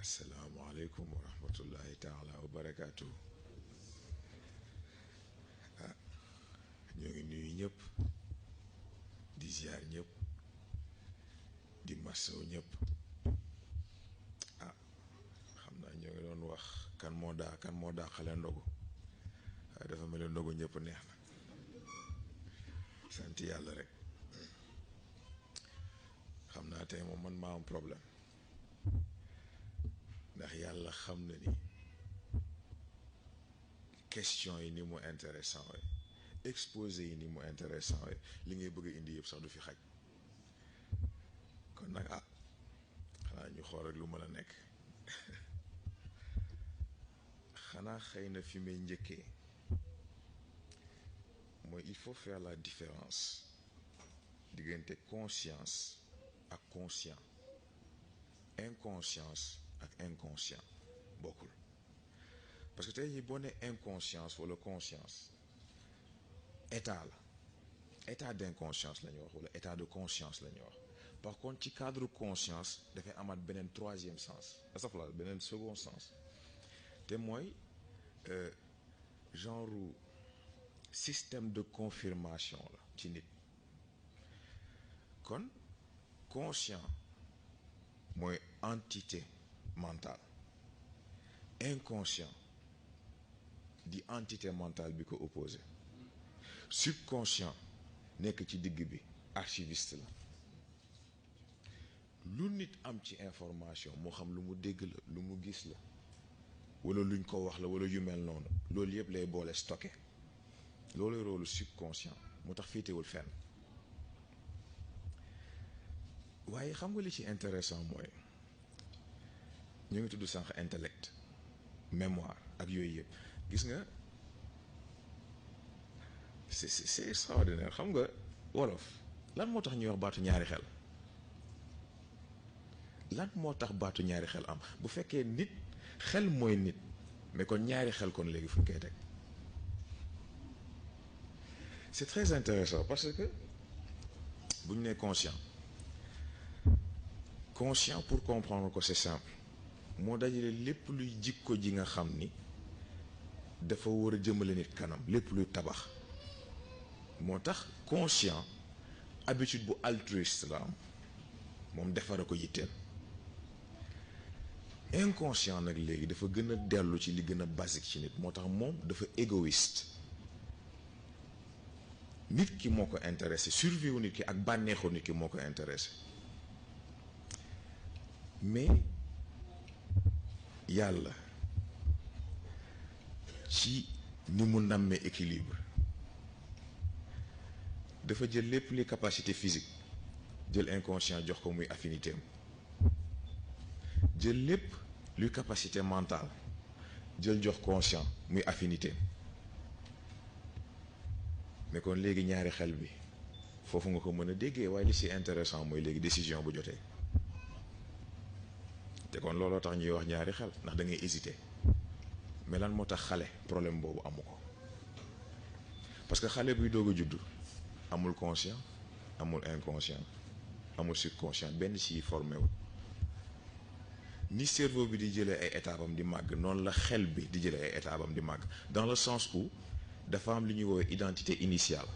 asalaamaaleykum wa rahmatullahi taala wa barakaatu. ñoo ngi nuyu ñëpp di ziar ñëpp di masaw ñëpp. xam naa ñoo ngi doon wax kan moo daa xale ndogu waaye dafa mel ni ndogu ñëpp neex na sant yàlla rek. xam naa tey moom man maa am problème ndax yàlla xam na ni question yi ni mu intéressant we exposé yi ni mu intéressant we li ngay bëgg a indi yëpp sax du fi xaj kon nag xanaa ñu xool rek lu mën a nekk. xanaa xëy na fi may njëkkee mooy il faut faire la différence diggante conscience ak conscient. Inconscience ak inconscient bokkul parce que tey jii boo nee inconscience wala conscience état la état d'inconscience la ñuy wax wala état de conscience la ñuy wax. par contre ci cadre conscience dafay amaat beneen troisième sens asafla beneen second sens te mooy genre système de confirmation la ci nit. kon conscient mooy entité mentale, inconscient di entité mentale bi ko opposé, subconscient nekk ci digg bi archiviste la. lu nit am ci information moo xam lu mu dégg la lu mu gis la wala luñ ko wax la wala yu mel noonu loolu yëpp lay boole stocké. loolu rôle subconscient moo tax féetewul fenn. waaye xam nga li ci intéressant mooy ñu ngi tudd sànq intellect mémoire ak yooyu yëpp gis nga c'est extraordinaire. xam nga wolof lan moo tax ñuy wax baatu ñaari xel. lan moo tax baatu ñaari xel am bu fekkee nit xel mooy nit mais kon ñaari xel kon léegi fu ñu koy teg. c'est très intéressant parce que bu ñu nee conscient pour comprendre ko c'est simple moo dajale lépp luy jikko ji nga xam ni dafa war a jëmale nit kanam lépp luy tabax. moo tax conscient habitude bu altruiste la am moom defara ko yitteel. inconscient nag léegi dafa gën a dellu ci li gën a basique ci nit moo tax moom dafa égoïste. nit ki moo ko intéressé survie wu nit ki ak bànneexu nit ki moo ko intéressé mais yàlla ci ni mu nammee équilibre dafa jël lépp li capacité physique jël inconscient jox ko muy affinité am jël lépp luy capacité mentale jël jox conscient muy affinité mais kon léegi ñaari xel bi foofu nga ko mën a déggee waaye li ci intéressant mooy léegi décision bu jotee te kon looloo tax ñuy wax ñaari xel ndax da ngay hésiter mais lan moo tax xale problème boobu amu ko parce que xale buy doog a judd amul conscient amul inconscient amul subconscient benn ci formé wu ni cerveau bi di jëlee ay étapes am di màgg noonu la xel bi di jëlee ay étapes am di màgg dans le sens où dafa am lu ñuy woowee identité initiale.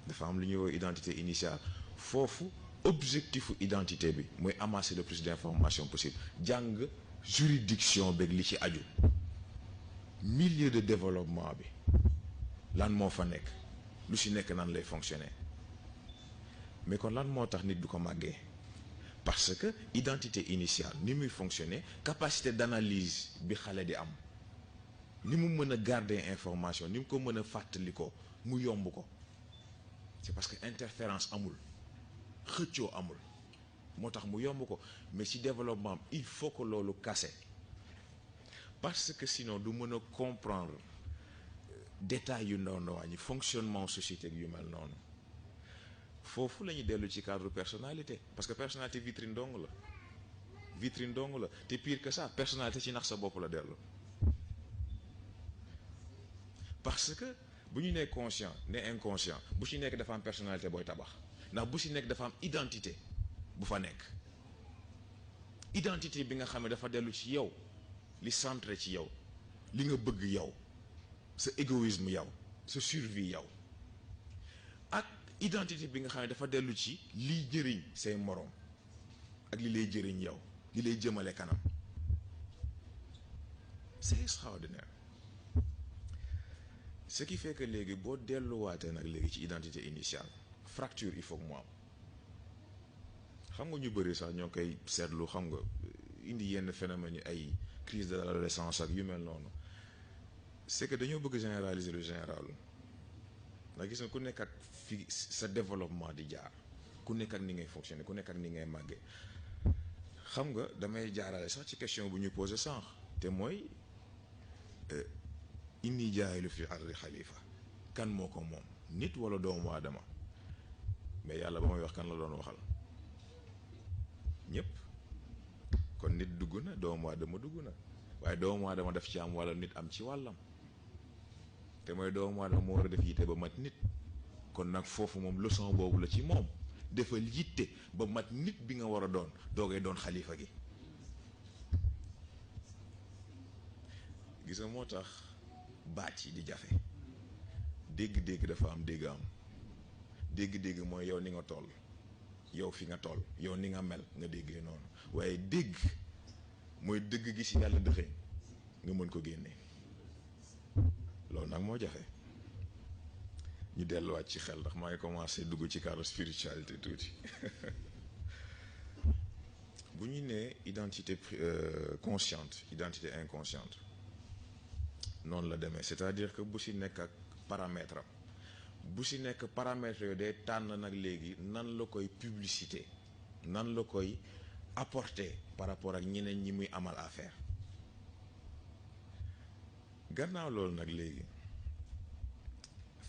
dafa am lu ñuy woowee identité initiale foofu objectifu identité bi mooy amasser le plus d'informations possible jàng juridiction beeg li ci aju milieu de développement bi lan moo fa nekk lu ci nekk nan lay fonctionner mais kon lan moo tax nit du ko màggee parce que identité initiale ni muy fonctionner capacité d'analyse bi xale di am ni mu mën a garder information ni mu ko mën a fàttali ko mu yomb ko c'est parce que interférence amul xëccoo amul moo tax mu yomb ko mais ci développement il faut que loolu kase parce que sinon du mën a comprendre détails yu ndaw ndawaan yi fonctionnement société yu mel noonu foofu la ñuy dellu ci cadre personnalité parce que personnalité vitrine dong la te pire que ça personnalité ci nax sa bopp la dellu. parce que bu ñu nee conscient ne inconscient bu ci nekk dafa am personnalité booy tabax ndax bu ci nekk dafa am identité bu fa nekk identité bi nga xam ne dafa dellu ci yow li centré ci yow li nga bëgg yow sa égoïsme yow sa survie yow ak identité bi nga xam ne dafa dellu ci liy jëriñ say moroom ak li lay jëriñ yow li lay jëmale kanam. C'est extraordinaire. Ce qui fait que léegi boo delluwaatee nag léegi ci identité initiale fracture il faut que mu am xam nga ñu bëri sax ñoo koy seetlu xam nga indi yenn phénomènes yi ay crise de l'adolescence ak yu mel noonu c'est que dañoo bëgg généraliser le général ndax gis nga ku nekk ak fi sa développement di jaar ku nekk ak ni ngay fonctionner ku nekk ak ni ngay màggee xam nga damay jaarale sax ci question bu ñu posé sànq te mooy inni jaayilu fi ardi xalifa kan moo ko moom nit wala doomu aadama mais yàlla ba may wax kan la doon waxal ñëpp kon nit dugg na doomu aadama dugg na waaye doomu aadama daf ci am wala nit am ci wàllam te mooy doomu aadama moo war a def yitte ba mat nit kon nag foofu moom leçon boobu la ci moom defal yitte ba mat nit bi nga war a doon doogay doon xalifa gi. gis nga moo tax baat yi di jafe dégg-dégg dafa am dégg am dégg-dégg mooy yow ni nga toll yow fi nga toll yow ni nga mel nga déggee noonu waaye dégg mooy dëgg gi ci yàlla dëxëñ nga mën ko génne loolu nag moo jafe ñu delluwaat ci xel ndax maa ngi commencé dugg ci cadre spiritualité tuuti bu ñu nee identité consciente identité inconsciente noonu la demee c'est-à-dire que bu ci nekk ak paramètre am bu ci nekk paramètres yooyu day tànn nag léegi nan la koy publicité nan la koy apporter par rapport ak ñeneen ñi muy amal affaire gannaaw loolu nag léegi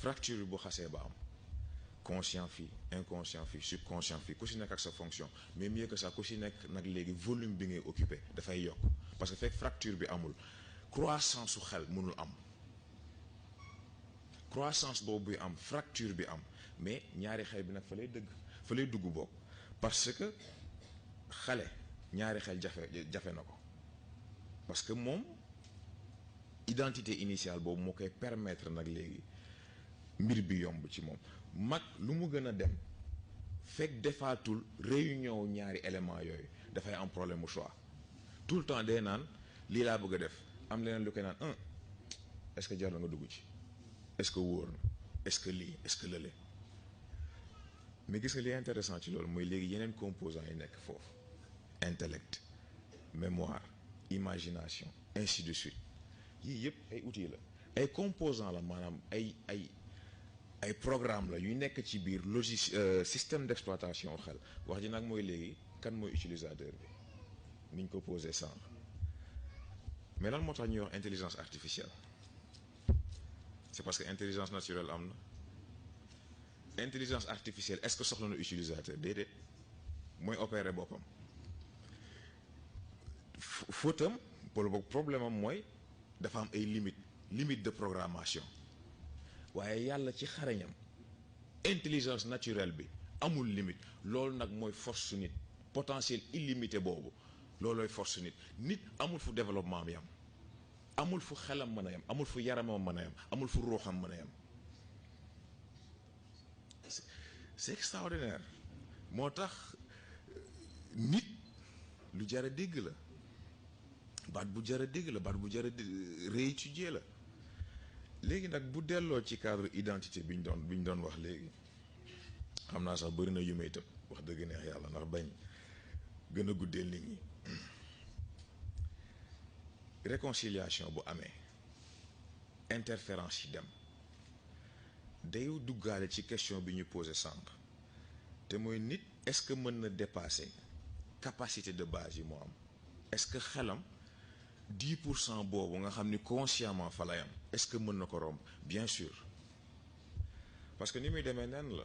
fracture bu xasee ba am conscient fii inconscient fii subconscient fii ku ci nekk ak sa fonction mais mieux que ça ku ci nekk nag léegi volume bi ngay occupé dafay yokk parce que fekk fracture bi amul croissance su xel mënul am croissance boobu bi am fracture bi am mais ñaari xel bi nag fa lay dugg bokk parce que xale ñaari xel jafe na ko parce que moom identité initiale boobu moo koy permettre nag léegi mbir bi yomb ci moom mag lu mu gën a dem fekk defaatul réunion ñaari éléments yooyu dafay am problème mu choix tout le temps day naan lii laa bëgg a def am leneen lu koy naan est-ce que jar na nga dugg ci est-ce que wóor na est-ce que lii est-ce que lële mais gis nga li intéressant ci loolu mooy léegi yeneen composants yi nekk foofu intellect mémoire imagination ainsi de suite yii yëpp ay outils la ay composants la maanaam ay programme la yu nekk ci biir système d'exploitation xel wax ji nag mooy léegi kan mooy utilisateur bi niñ ko posé sànq mais lan moo tax ñuy wax intelligence artificielle c'est parce que intelligence naturelle am na intelligence artificielle est-ce que soxla na utilisateur déedéet mooy opérer boppam fautam pour boog problème am mooy dafa am ay limites de programmation waaye yàlla ci xarañam intelligence naturelle bi amul limite loolu nag mooy force su nit potentiel illimité boobu loolooy force nit amul fu développement bi am amul fu xelam mën a yam amul fu yaramam mën a yam amul fu ruuxam mën a yam c'est extraordinaire moo tax nit lu jar a dégg la baat bu jar a dégg la baat bu jar a réétudier la léegi nag bu delloo ci cadre identité bi ñu doon wax léegi xam naa sax bëri na yu may tëb wax dëgg neex yàlla ndax bañ gën a guddeel nit ñi réconciliation bu amee interférence yi dem day duggaale ci question bi ñu posé sànq te mooy nit est-ce que mën na dépasser capacité de base yi moo am est-ce que xelam 10% boobu nga xam ni consciemment fa lay am est-ce que mën na ko romb bien sûr parce que ni muy demee nen la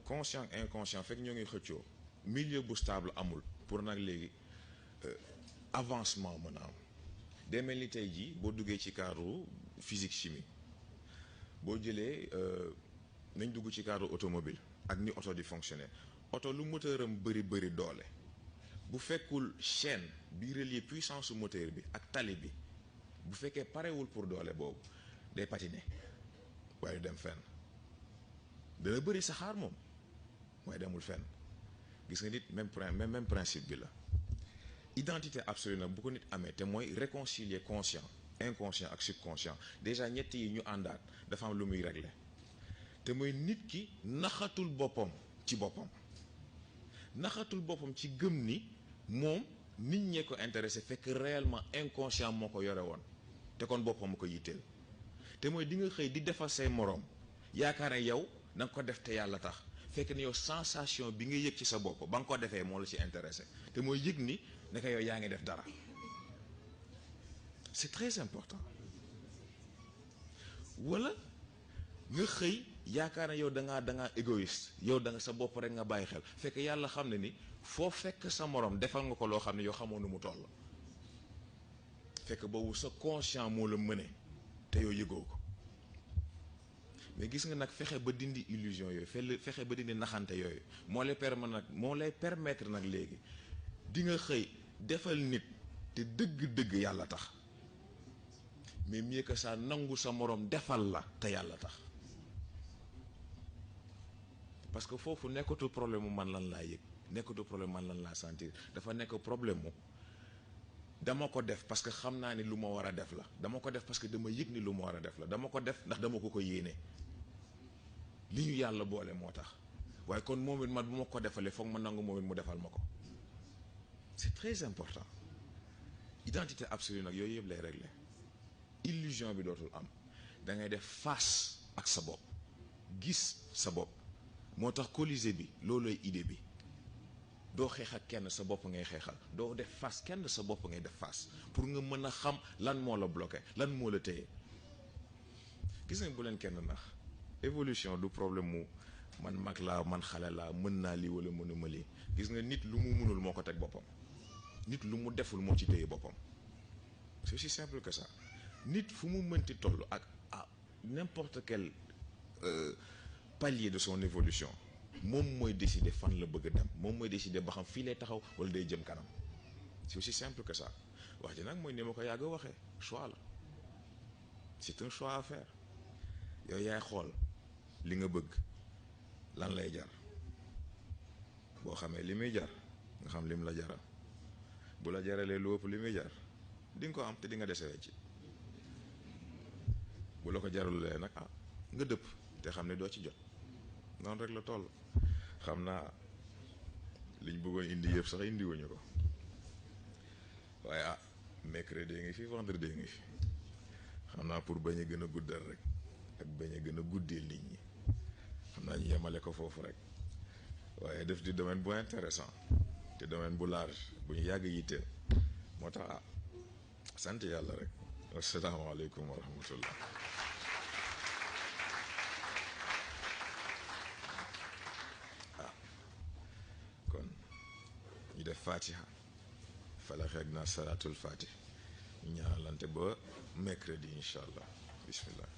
conscient inconscient fekk ñoo ngi xëccoo milieu bu stable amul pour nag léegi avancement mën a am demel ni tey jii boo duggee ci cadre physique chimie boo jëlee nañ dugg ci cadre automobile ak ni oto di fonctionner oto lu moteur am bëri doole bu fekkul chaîne bi relier puissance moteur bi ak tali bi bu fekkee parewul pour doole boobu day patiner waaye du dem fenn dana bëri saxaar moom waaye demul fenn. gis nga nit même principe bi la identité absolue nag bu ko nit amee te mooy réconcilier conscient inconscient ak subconscient déjà ñett yi ñu àndaat dafa am lu muy régler te mooy nit ki naxatul boppam ci boppam naxatul boppam ci gëm ni moom nit ñee ko intéressé fekk réellement inconscient moo ko yore woon te kon boppam ko yitteel te mooy di nga xëy di defal say moroom yaakaar ne yow da nga ko def te yàlla tax fekk ne yow sensation bi nga yëg ci sa bopp ba nga ko defee moo la ci intéressé te mooy yëg ni naka yow yaa ngi def dara c'est très important. wala nga xëy yaakaar ne yow da ngaa égoïste yow da nga sa bopp rek nga bàyyi xel fekk yàlla xam ne ni foo fekk sa morom defal nga ko loo xam ne yow xamoo nu mu toll fekk boobu sa conscient moo la mëne te yow yëgoo ko mais gis nga nag fexe ba dindi illusion yooyu fexe ba dindi naxante yooyu moo lay permettre nag léegi di nga xëy defal nit te dëgg-dëgg yàlla tax mais mieux que ça nangu sa morom defal la te yàlla tax parce que foofu nekkatu problème mu man lan laa yëg nekkatu problème man lan laa sentir dafa nekk problème mu dama ko def parce que xam naa ni lu ma war a def la dama ko def parce que dama yëg ni lu ma war a def la dama ko def ndax dama ko yéene li ñu yàlla boole moo tax waaye kon moom it man bu ma ko defalee foog ma nangu moom it mu defal ma ko c'est très important identité absolue nag yooyu yëpp lay régler illusion bi dootul am da ngay def face ak sa bopp gis sa bopp moo tax Colisée bi loolooy idée bi doo xeex ak kenn sa bopp ngay xeexal doo def face kenn sa bopp ngay def face pour nga mën a xam lan moo la bloqué lan moo la téye gis nga bu leen kenn nax évolution du problème mu man mag laa man xale laa mën naa lii wala mënuma lii gis nga nit lu mu mënul moo ko teg boppam nit lu mu deful moo ci téye boppam c'est aussi simple que ça nit fu mu mënti toll ak n'importe quel palier de son évolution moom mooy décider fan la bëgg a dem moom mooy décider ba xam fii lay taxaw wala day jëm kanam c'est aussi simple que ça wax ji nag mooy ni ma ko yàgg a waxee choix la c'est un choix à faire yow yaay xool li nga bëgg lan lay jar boo xamee li muy jar nga xam lim la jaral bu la jaralee lu ëpp li muy jar di nga ko am te di nga dese wecc bu la ko jaralulee nag nga dëpp te xam ne doo ci jot noonu rek la toll xam naa liñ bëggoon indi yëpp sax indiwuñu ko waaye mercredi ngi fi vendredi ngi fi xam naa pour bañ a gën a guddal rek ak bañ a gën a guddeel nit ñi xam naa ñu yemale ko foofu rek waaye def di domaine bu intéressant te domaine bu large bu ñu yàgg yitteel moo tax sant yàlla rek asalaamaaleykum wa rahmatullah kon ñu def fatiha falax ak naa salaatul fatih ñu ñaanalante ba mercredi incha allah bismillah